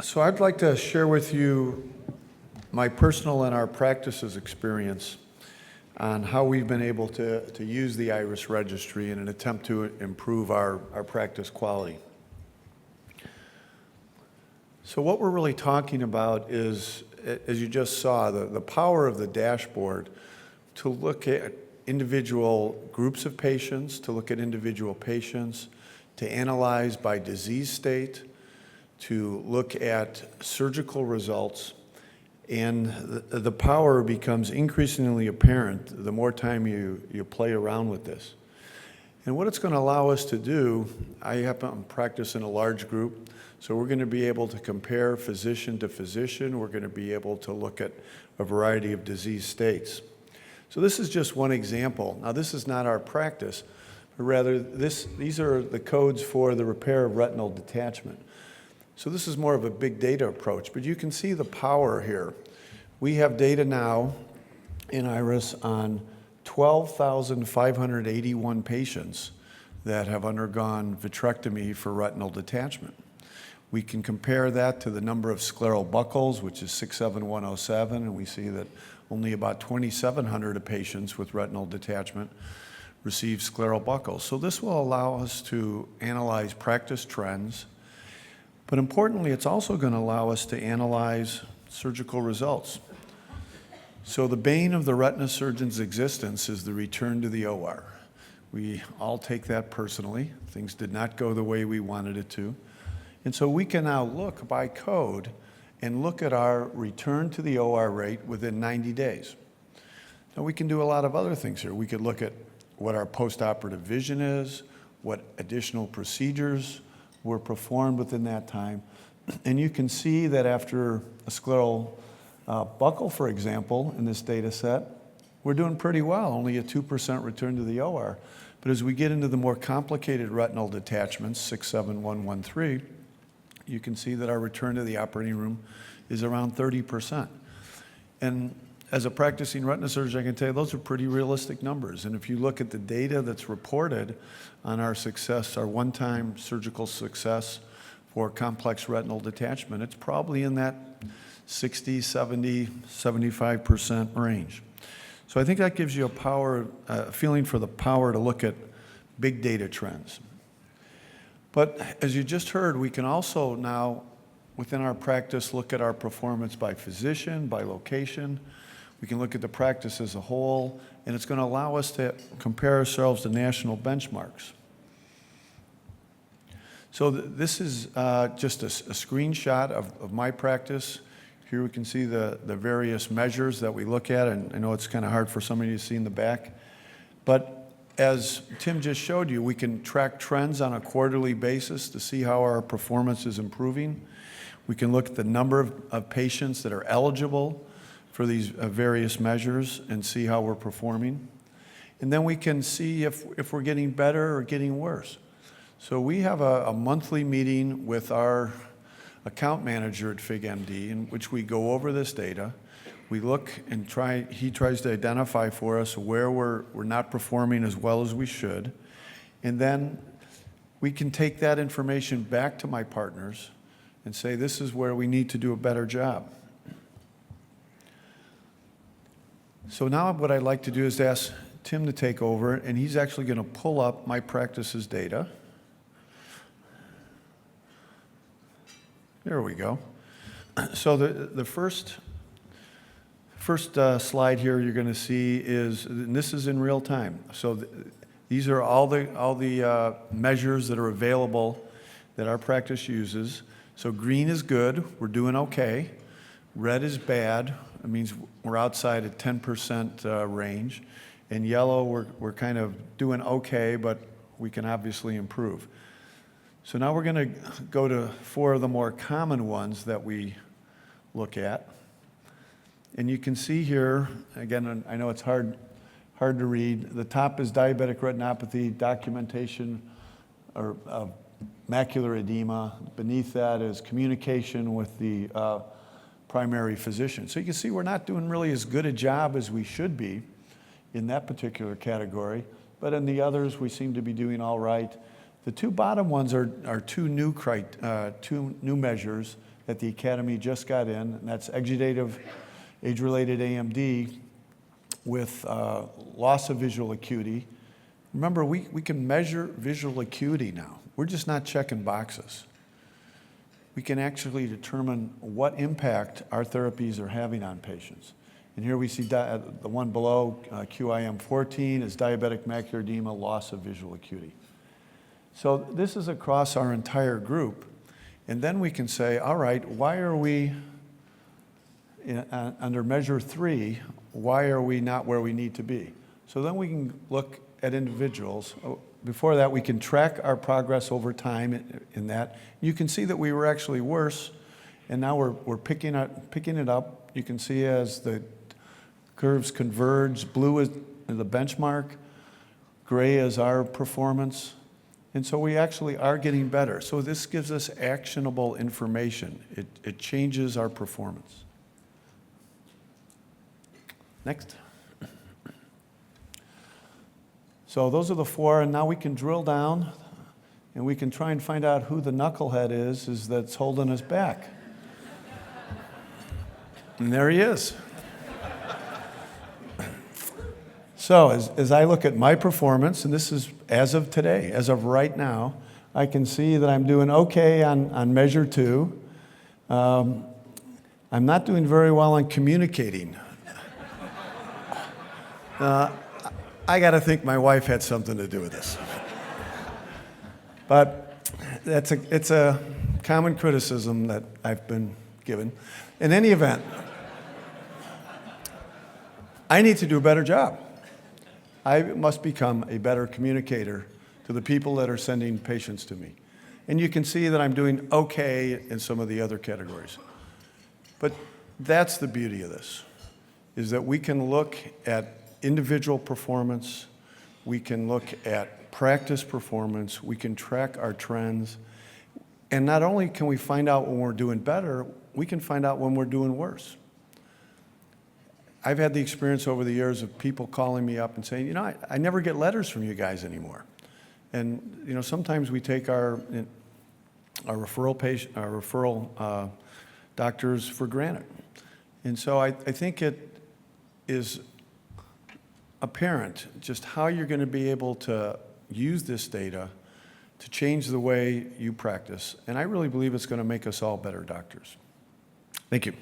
So I'd like to share with you my personal and our practice's experience on how we've been able to use the IRIS registry in an attempt to improve our practice quality. So what we're really talking about is, as you just saw, the power of the dashboard to look at individual groups of patients, to look at individual patients, to analyze by disease state, to look at surgical results, and the power becomes increasingly apparent the more time you play around with this. And what it's going to allow us to do, I happen to practice in a large group, so we're going to be able to compare physician to physician. We're going to be able to look at a variety of disease states. So this is just one example. Now this is not our practice, but rather these are the codes for the repair of retinal detachment. So this is more of a big data approach, but you can see the power here. We have data now in IRIS on 12,581 patients that have undergone vitrectomy for retinal detachment. We can compare that to the number of scleral buckles, which is 67107, and we see that only about 2,700 of patients with retinal detachment receive scleral buckles. So this will allow us to analyze practice trends, but importantly, it's also going to allow us to analyze surgical results. So the bane of the retina surgeon's existence is the return to the OR. We all take that personally. Things did not go the way we wanted it to. And so we can now look by code and look at our return to the OR rate within 90 days. Now we can do a lot of other things here. We could look at what our postoperative vision is, what additional procedures were performed within that time. And you can see that after a scleral buckle, for example, in this data set, we're doing pretty well, only a 2% return to the OR. But as we get into the more complicated retinal detachments, 67113, you can see that our return to the operating room is around 30%. And as a practicing retina surgeon, I can tell you those are pretty realistic numbers. And if you look at the data that's reported on our success, our one-time surgical success for complex retinal detachment, it's probably in that 60, 70, 75% range. So I think that gives you a feeling for the power to look at big data trends. But as you just heard, we can also now, within our practice, look at our performance by physician, by location. We can look at the practice as a whole, and it's going to allow us to compare ourselves to national benchmarks. So this is just a screenshot of my practice. Here we can see the various measures that we look at, and I know it's kind of hard for some of you to see in the back. But as Tim just showed you, we can track trends on a quarterly basis to see how our performance is improving. We can look at the number of patients that are eligible for these various measures and see how we're performing. And then we can see if we're getting better or getting worse. So we have a monthly meeting with our account manager at FigMD in which we go over this data. We look and he tries to identify for us where we're not performing as well as we should. And then we can take that information back to my partners and say, this is where we need to do a better job. So now what I'd like to do is ask Tim to take over, and he's actually going to pull up my practice's data. There we go. So the first slide here you're going to see is, and this is in real time. So these are all the measures that are available that our practice uses. So green is good, we're doing okay. Red is bad, it means we're outside a 10% range. And yellow, we're kind of doing okay, but we can obviously improve. So now we're going to go to 4 of the more common ones that we look at. And you can see here, again, I know it's hard to read. The top is diabetic retinopathy, documentation or macular edema. Beneath that is communication with the primary physician. So you can see we're not doing really as good a job as we should be in that particular category, but in the others we seem to be doing all right. The 2 bottom ones are two new measures that the Academy just got in, and that's exudative age-related AMD with loss of visual acuity. Remember, we can measure visual acuity now. We're just not checking boxes. We can actually determine what impact our therapies are having on patients. And here we see the one below, QIM14, is diabetic macular edema, loss of visual acuity. So this is across our entire group. And then we can say, all right, why are we, under measure 3, why are we not where we need to be? So then we can look at individuals. Before that, we can track our progress over time in that. You can see that we were actually worse, and now we're picking it up. You can see as the curves converge, blue is the benchmark, gray is our performance. And so we actually are getting better. So this gives us actionable information. It changes our performance. Next. So those are the 4, and now we can drill down and we can try and find out who the knucklehead is that's holding us back. And there he is. So as I look at my performance, and this is as of today, as of right now, I can see that I'm doing okay on measure 2. I'm not doing very well on communicating. I got to think my wife had something to do with this. But it's a common criticism that I've been given. In any event, I need to do a better job. I must become a better communicator to the people that are sending patients to me. And you can see that I'm doing okay in some of the other categories. But that's the beauty of this, is that we can look at individual performance, we can look at practice performance, we can track our trends, and not only can we find out when we're doing better, we can find out when we're doing worse. I've had the experience over the years of people calling me up and saying, you know, I never get letters from you guys anymore. And, you know, sometimes we take our referral doctors for granted. And so I think it is apparent just how you're going to be able to use this data to change the way you practice. And I really believe it's going to make us all better doctors. Thank you.